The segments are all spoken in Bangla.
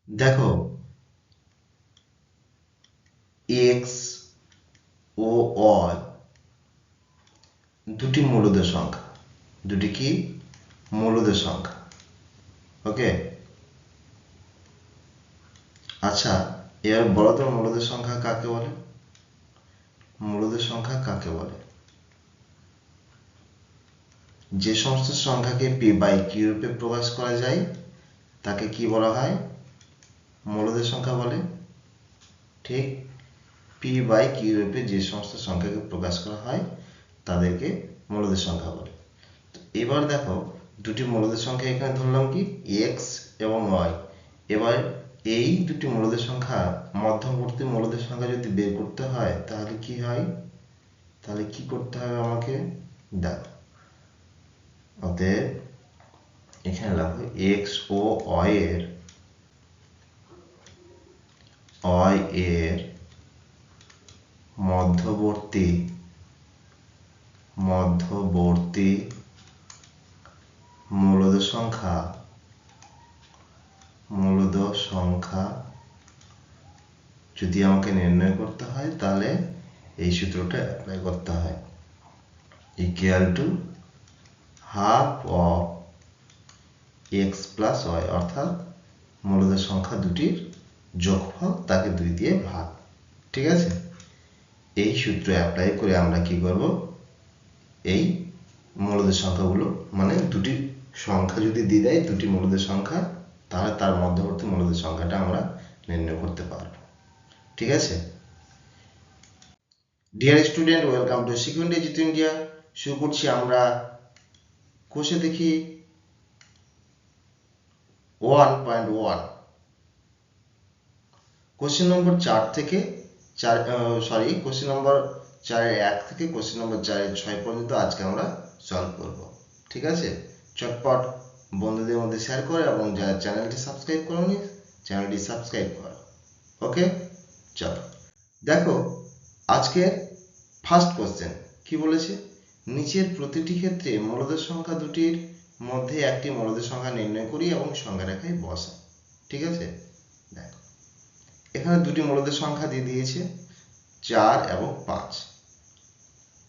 দেখো এক্স ও ওয়াই দুটি মূলদ সংখ্যা, দুটি কি মূলদ সংখ্যা। ওকে, আচ্ছা এবার বলো তো মূলদ সংখ্যা কাকে বলে? মূলদ সংখ্যা কাকে বলে? যে সমস্ত সংখ্যাকে পি বাই কিউ রূপে প্রকাশ করা যায় তাকে কি বলা হয়? মূলদ সংখ্যা বলে। ঠিক, পি বাই কিউ রূপে যে সমস্ত সংখ্যাকে প্রকাশ করা হয় তাদেরকে মূলদ সংখ্যা বলে। এবার দেখো দুটি মূলদ সংখ্যা এখানে ধরলাম কি এক্স এবং ওয়াই। এবার এই দুটি মূলদ সংখ্যা মধ্যবর্তী মূলদ সংখ্যা যদি বের করতে হয় তাহলে কি হয়? তাহলে কি করতে হবে আমাকে? দেখো অতএব এখানে লাগবে এক্স ও ওয়াই এর মধ্যবর্তী মূলদ সংখ্যা যদি আমাকে নির্ণয় করতে হয় তাহলে এই সূত্রটা অ্যাপ্লাই করতে হয়, equal to half of x plus y, অর্থাৎ মূলদ সংখ্যা দুটির যোগফল তাকে 2 দিয়ে ভাগ। ঠিক আছে, এই সূত্র অ্যাপ্লাই করে আমরা কি করব? এই মূলদ সংখ্যাগুলো মানে দুটি সংখ্যা যদি দিয়ে দেয় দুটি মূলদ সংখ্যা, তাহলে তার মধ্যবর্তী মূলদ সংখ্যাটা আমরা নির্ণয় করতে পারব। ঠিক আছে, dear student, welcome to security জিত ইন্ডিয়া। শুরু করছি আমরা কোষে দেখি 1.1 কোশ্চেন নম্বর 4 থেকে কোশ্চেন নম্বর 4-1 থেকে কোশ্চেন নম্বর 4-6 পর্যন্ত আজকে আমরা সলভ করব। ঠিক আছে, চটপট বন্ধুদের মধ্যে শেয়ার করে এবং যারা চ্যানেলটি সাবস্ক্রাইব করোনি চ্যানেলটি সাবস্ক্রাইব করো। ওকে, চলো দেখো আজকে ফার্স্ট কোশ্চেন কি বলেছে? নিচের প্রতিটি ক্ষেত্রে মূলদ সংখ্যা দুটির মধ্যে একটি মূলদ সংখ্যা নির্ণয় করি এবং সংখ্যা রেখায় বসাই। ঠিক আছে, দেখো এখানে দুটি মূলদ সংখ্যা দিয়ে দিয়েছে 4 এবং 5।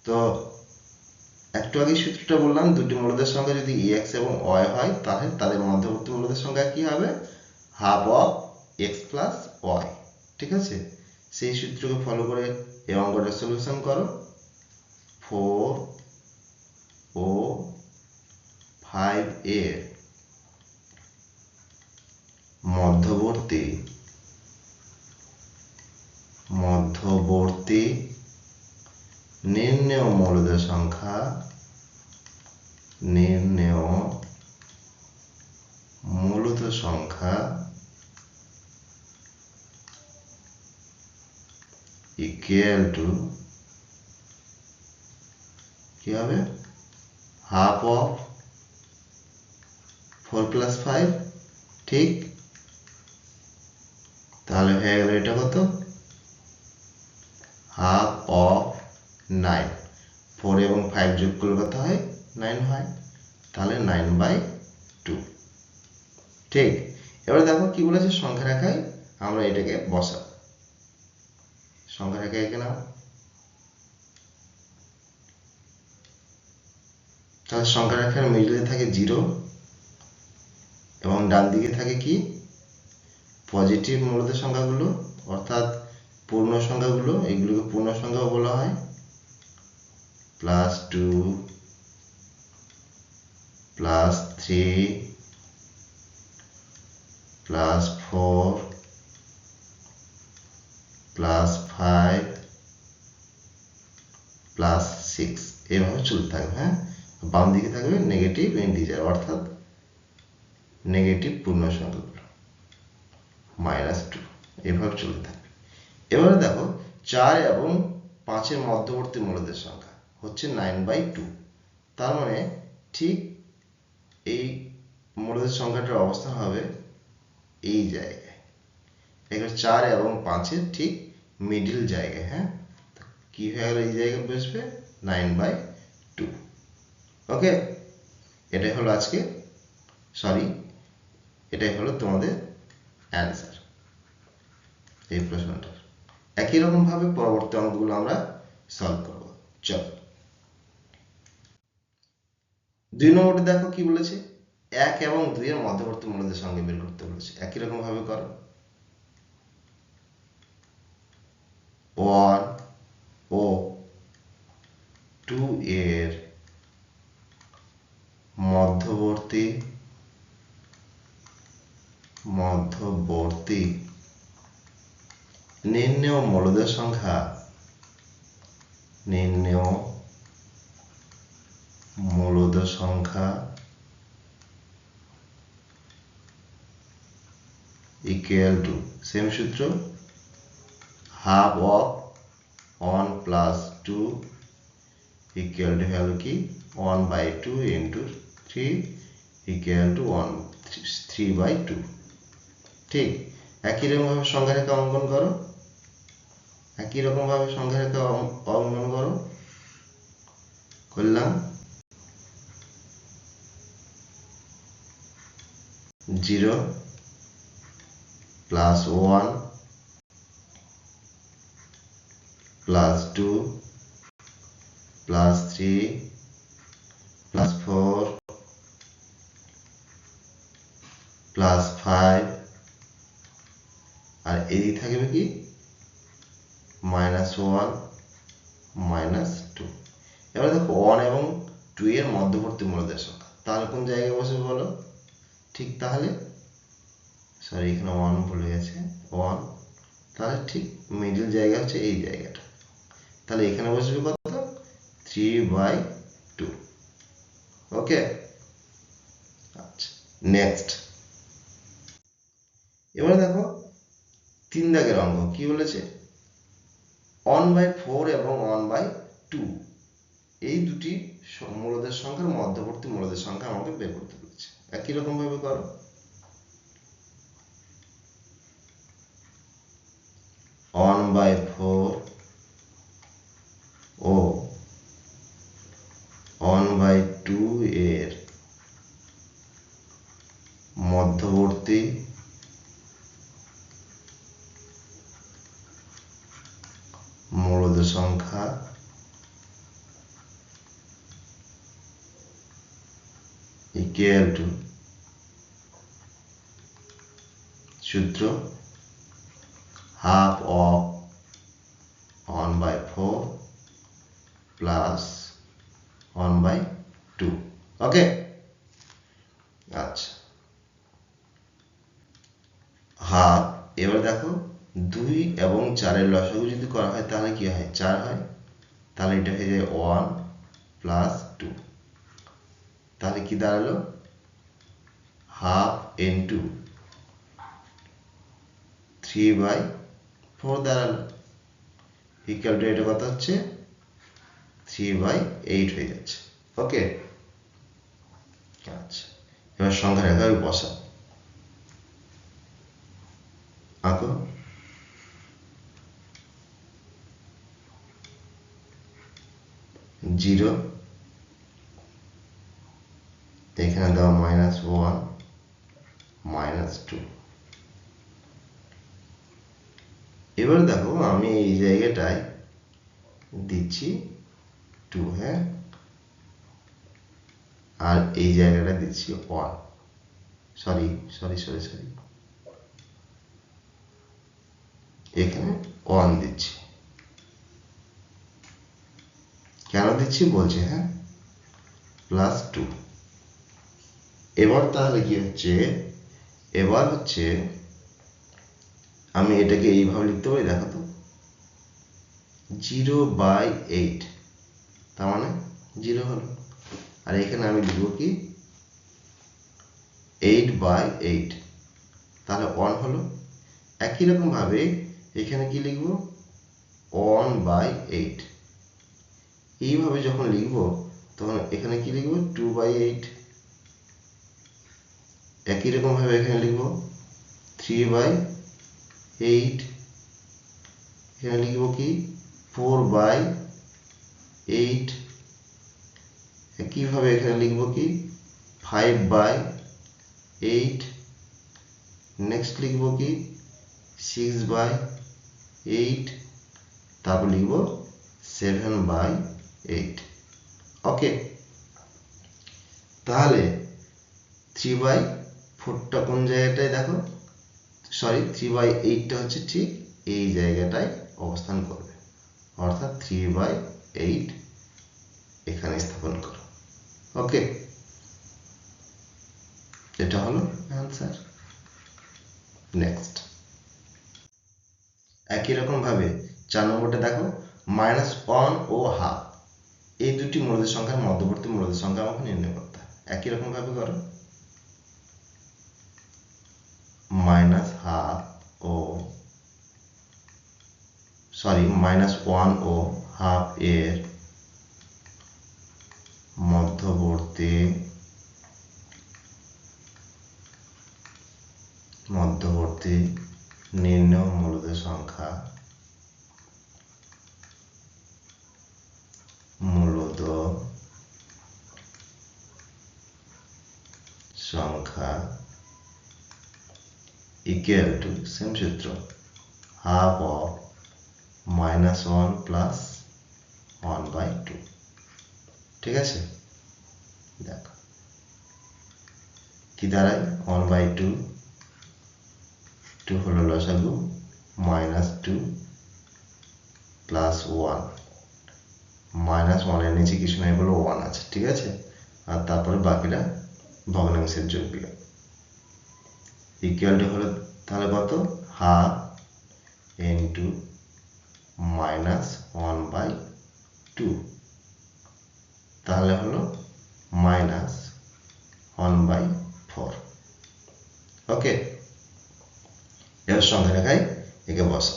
তো একটু আগে সূত্রটা বললাম, দুটি মূলদ সংখ্যা যদি এক্স এবং ওয়াই হয় তাহলে তাদের মধ্যবর্তী মূলদ সংখ্যা কি হবে? Half of x plus y. ঠিক আছে, সেই সূত্রকে ফলো করে এই অঙ্কটা সলিউশন করো। 4 ও 5 এর মধ্যবর্তী নির্ণেয় মূলদ সংখ্যা ইকুয়াল টু কি হবে? Half of 4 plus 5। ঠিক, তাহলে হয়ে গেল এটা কত? Half of 9। 4 এবং 5 যোগ করলে কত হয়? 9 হয়, তাহলে 9/2। ঠিক, এবার দেখো কি বলেছে? সংখ্যা রেখায় আমরা এটাকে বসাবো। সংখ্যা রেখায় এখানে তাহলে সংখ্যা রেখার মিডলে থাকে 0 এবং ডান দিকে থাকে কি? পজিটিভ মূলদ সংখ্যাগুলো, অর্থাৎ পূর্ণ সংখ্যাগুলো, এগুলোকে পূর্ণ সংখ্যাও বলা হয়। +2 +3 +4 +5 +6 এভাবে চলতে থাকবে। হ্যাঁ, বাম দিকে থাকবে নেগেটিভ ইন্টিজার, অর্থাৎ নেগেটিভ পূর্ণ সংখ্যাগুলো, -2 এভাবে চলতে থাকবে। এবারে দেখো 4 এবং 5 এর মধ্যবর্তী মূলদ সংখ্যা হচ্ছে 9/2। তার মানে ঠিক এই মূলদ সংখ্যাটার অবস্থান হবে এই জায়গায়। এখানে 4 এবং 5 এর ঠিক মিডল জায়গায়। হ্যাঁ, কি হয়ে গেল? এই জায়গায় বসবে 9/2। ওকে, এটাই হলো তোমাদের অ্যান্সার এই প্রশ্নটার। একই রকম ভাবে পরবর্তী অঙ্কগুলো আমরা সলভ করব। চল 2 নম্বরটা দেখো কি বলেছে, 1 এবং 2 এর মধ্যবর্তী মূলদের সঙ্গে বের করতে বলেছে। একই রকম ভাবে করো। 1 ও 2 এর মধ্যবর্তী নির্ণেয় মূলদের সংখ্যা equal to সেম সূত্র, half of 1 plus 2 equal to হলো কি 1/2 into 3 equal to 3/2। ঠিক একই রকম ভাবে সংখ্যা রেখা অঙ্কন করো। করলাম 0 plus 1 plus 2 plus 3 plus 4 plus 5 আর এদিকে থাকবে কি -1 -2। এবার দেখো 1 এবং 2 এর মধ্যবর্তী মূলদের সংখ্যা, তাহলে কোন জায়গায় বসবে বলো? ঠিক তাহলে সরি এখানে 1 ভুলে গেছে, 1 তাহলে ঠিক মিডল জায়গা হচ্ছে এই জায়গাটা, তাহলে এখানে বসবে কত 3/2। ওকে আচ্ছা নেক্সট। এবারে দেখো 3 দাগের অঙ্ক কি বলেছে, 1/4 এবং 1/2 এই দুটি মূলদের সংখ্যার মধ্যবর্তী মূলদের সংখ্যা আমাকে বের করতে বলেছে। একই রকম ভাবে করো। 1/4 ও 1/2 এর মধ্যবর্তী মূলদের সংখ্যা equal to সূত্র half of 1/4 plus 1/2। ওকে আচ্ছা হাফ। এবার দেখো 2 এবং 4 এর লসাগু যদি করা হয় তাহলে কি হয় 4 হয়, তাহলে এটা হয়ে যায় 1 plus 2, তাহলে কি দাঁড়ালো হাফ into 3/4 দাঁড়ালো, ইকুয়াল টু এটা কত হচ্ছে 3/8 হয়ে যাচ্ছে। ওকে আচ্ছা এবার সংখ্যা রেখা বসা আঁকো। 0 এখানে দাও -1 -2। এবার দেখো আমি এই জায়গাটায় দিচ্ছি 2, হ্যাঁ, আর এই জায়গাটা দিচ্ছি 1, সরি এখানে 1 দিচ্ছি। কেন দিচ্ছি বলছি, হ্যাঁ, +2। এবার তাহলে কি হচ্ছে, এবার হচ্ছে আমি এটাকে এইভাবে লিখতে পারি, দেখো তো 0/8, তার মানে 0 হলো, আর এখানে আমি লিখব কি 8/8, তাহলে 1 হলো। একই রকম ভাবে এখানে কি লিখব 1/8, এইভাবে যখন লিখব তখন এখানে কি লিখব 2/8, একই রকম ভাবে এখানে লিখব 3/8, এখানে লিখব কি 4/8, একইভাবে এখানে লিখব কি 5/8, নেক্সট লিখব কি 6/8, তারপর লিখব 7/8। ওকে, তাহলে 3/4টা কোন জায়গাটায় দেখো, সরি 3/8টা হচ্ছে ঠিক এই জায়গাটায় অবস্থান করবে, অর্থাৎ 3/8 এখানে স্থাপন করো। ওকে, এটা হলো অ্যান্সার। নেক্সট, একই রকম ভাবে 4 নম্বরটা দেখো, -1 ও হাফ এই দুটি মূলদের সংখ্যার মধ্যবর্তী মূলদের সংখ্যা আমাকে নির্ণয় করতে হয়। একই রকম ভাবে করো, -1 ও হাফ এর মধ্যবর্তী নির্ণয় মূলদের সংখ্যা ইকুয়াল টু সেম সূত্র, হাফ অফ -1 প্লাস 1/2। ঠিক আছে, দেখো কি দাঁড়ায়, 1/2, 2 হলো লসাগু, -2 প্লাস 1, -1 এর নিচে কিছু নাই বলে 1 আছে। ঠিক আছে, আর তারপরে বাকিটা ভগ্নাংশের যোগ বিয়োগ, ইকুয়াল টু হলো তাহলে কত, হাফ ইন্টু -1/2, তাহলে হলো -1/4। ওকে, এর সংখ্যা রেখায় একে বসা।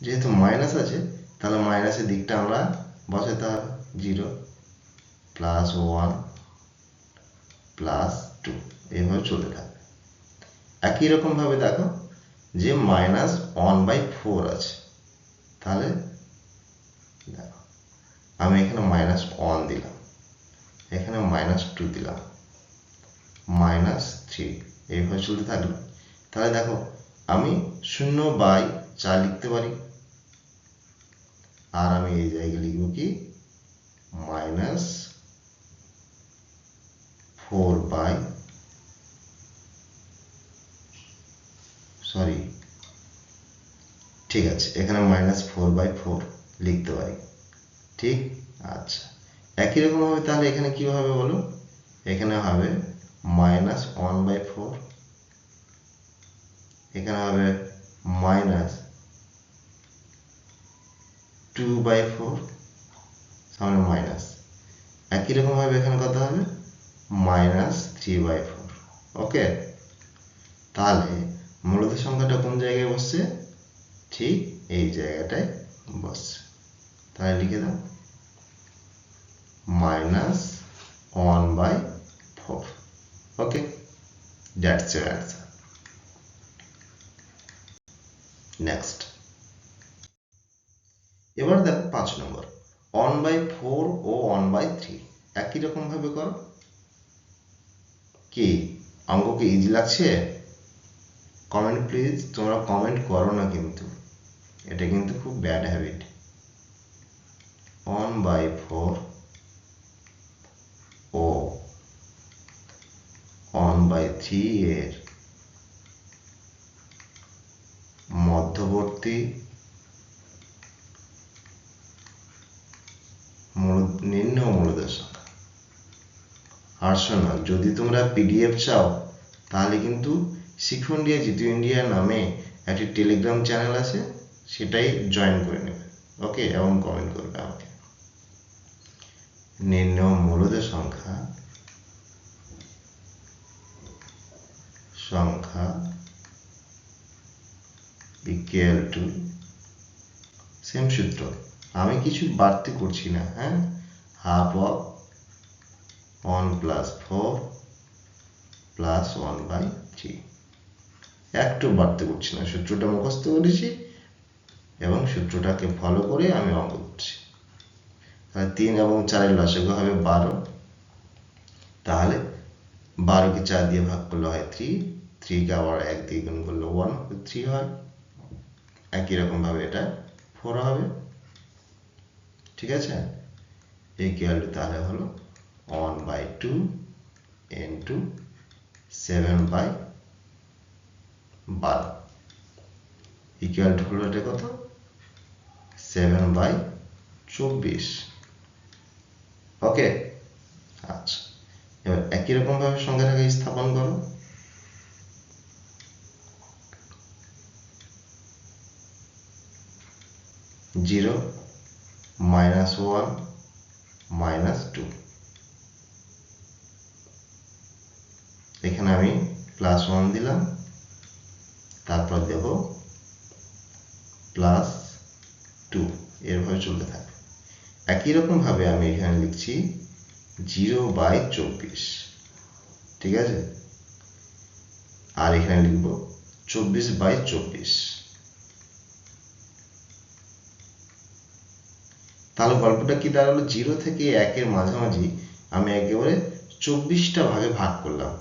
যেহেতু মাইনাস আছে তাহলে মাইনাসের দিকটা আমরা বসাতে হবে, 0 প্লাস 1 প্লাস 2 এইভাবে চলতে থাকবে। একই রকম ভাবে দেখো যে -1/4 আছে, তাহলে দেখো আমি এখানে -1 দিলাম, এখানে -2 দিলাম, -3, এইভাবে চলতে থাকলো। তাহলে দেখো আমি 0/4 লিখতে পারি, আর আমি এই জায়গায় লিখব কি ঠিক আছে, এখানে -4/4 লিখতে পারি। ঠিক, আচ্ছা একই রকম ভাবে তাহলে এখানে কি হবে বলো, এখানে হবে -1/4, এখানে হবে -2/4, সামনে মাইনাস, একই রকম ভাবে এখানে কত হবে -3/4। ওকে, তাহলে মূলদের সংখ্যাটা কোন জায়গায় বসছে, ঠিক এই জায়গাটায় বসছে। তাহলে লিখে দাও -1/4। ওকে, দ্যাটস ইওর অ্যান্সার। নেক্সট, এবার দেখো 5 নম্বর, 1/4 ও 1/3 একই রকম ভাবে করো। কি অঙ্ককে ইজি লাগছে? কমেন্ট প্লিজ, তোমরা কমেন্ট করো না কিন্তু, এটা কিন্তু খুব ব্যাড হ্যাবিট। 1/4 ও 1/3 এর মধ্যবর্তী নিম্ন মূলদের সংখ্যা। আর শোনো, যদি তোমরা পিডিএফ চাও তাহলে কিন্তু শিখো ইন্ডিয়া জিতু ইন্ডিয়া নামে একটি টেলিগ্রাম চ্যানেল আছে, সেটাই জয়েন করে নেবে। ওকে, এবং কমেন্ট করবে আমাকে। নিম্ন মূলদের সংখ্যা ইকুয়াল টু সেম সূত্র, আমি কিছু বাড়তি করছি না, হ্যাঁ, হাফ অফ 1 + 4 + 1/3, একটু বাড়তে করছি না, সূত্রটা মুখস্থ করেছি এবং সূত্রটাকে ফলো করে আমি অঙ্ক করছি। তাহলে 3 এবং 4 এর লসাগু হবে 12, তাহলে 12কে 4 দিয়ে ভাগ করলে হয় 3, 3কে আবার 1 দিয়ে গুণ করলে 1, 3 হয়। একই রকম ভাবে এটা 4 হবে। ঠিক আছে, ইকুয়াল টু তাহলে হলো 1/2 ইন্টু 7/12 ইকুয়াল টু হলো এটা কত, 7/24। ওকে, আচ্ছা, এবার একই রকম ভাবে সংখ্যাটাকে স্থাপন করো। জিরো, -1, -2, এখানে আমি +1 দিলাম, তারপর দেব +2, এরভাবে চলতে থাকবে। একই রকম ভাবে আমি এখানে লিখছি 0/24। ঠিক আছে, আর এখানে লিখব 24/24। তাহলে গল্পটা কি দাঁড়ালো, 0 থেকে 1-এর মাঝামাঝি আমি একেবারে 24টা ভাগে ভাগ করলাম।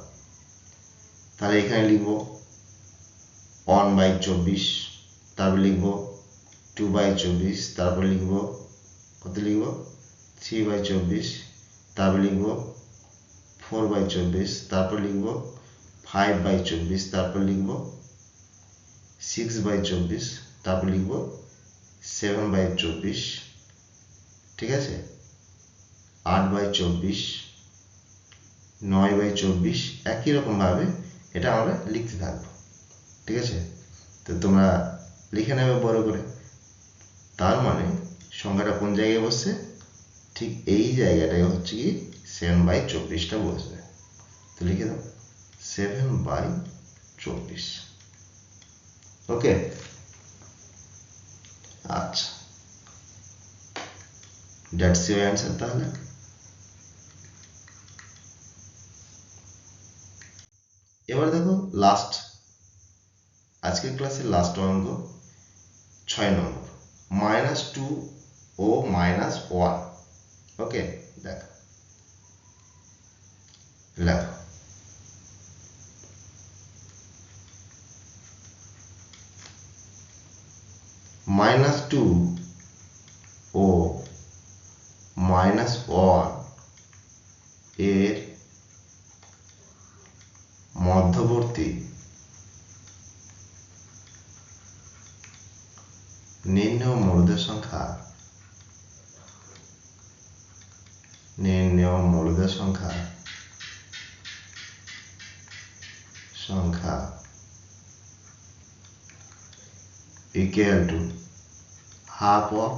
তাহলে এখানে লিখব 1/24, তারপর লিখব 2/24, তারপর লিখব কত, লিখব 3/24, তারপর লিখব 4/24, তারপর লিখব 5/24, তারপর লিখব 6/24, তারপর লিখব 7/24। ঠিক আছে, 8/24, 9/24, একই রকম ভাবে এটা আমরা লিখতে থাকবো। ঠিক আছে, তো তোমরা লিখে নেবে বড় করে। তার মানে সংখ্যাটা কোন জায়গায় বসছে, ঠিক এই জায়গাটায় হচ্ছে কি 7/24টা বসবে। তো লিখে দাও 7/24। ওকে, আচ্ছা, দ্যাটস ইউর অ্যান্সার। তাহলে এবার দেখো লাস্ট, আজকের ক্লাসের লাস্ট অঙ্ক 6 নম্বর, -2 ও -1। ওকে, দেখো, লেখো -2 ও -1 এর মধ্যবর্তী নির্ণেয় মূলদের সংখ্যা, equal to half of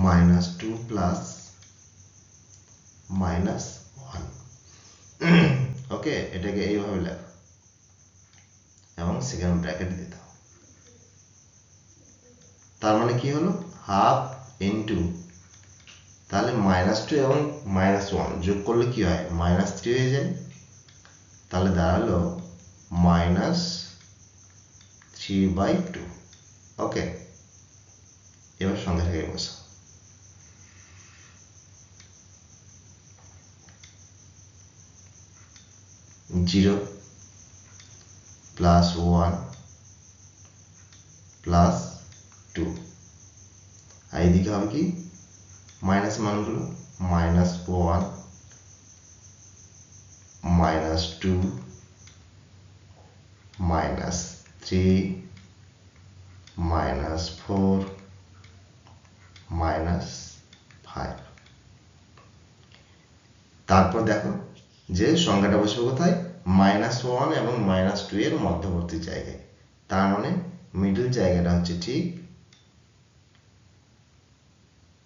-2 plus -1। ওকে, এটাকে এইভাবে লেখো এবং সেকেন্ড ব্র্যাকেট দিয়ে দাও। তার মানে কি হলো, হাফ ইন্টু, তাহলে -2 এবং -1 যোগ করলে কি হয়, -3 হয়ে যায়। তাহলে দাঁড়ালো -3/2। ওকে, এবার সংখ্যা থেকে বসা, 0 +1 +2, আর এইদিকে হবে কি মাইনাস মানগুলো, -1, -2, -3, -4, -5। তারপর দেখো যে সংখ্যাটা বসবে কোথায়, -1 এবং -2 এর মধ্যবর্তী জায়গায়। তার মানে মিডল জায়গাটা হচ্ছে ঠিক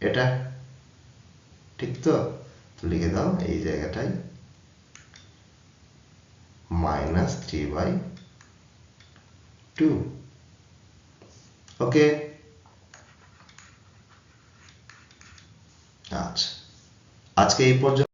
এটা। ঠিক তো, লিখে দাও এই জায়গাটায় -3/2। ওকে, আচ্ছা, আজকে এই পর্যন্ত।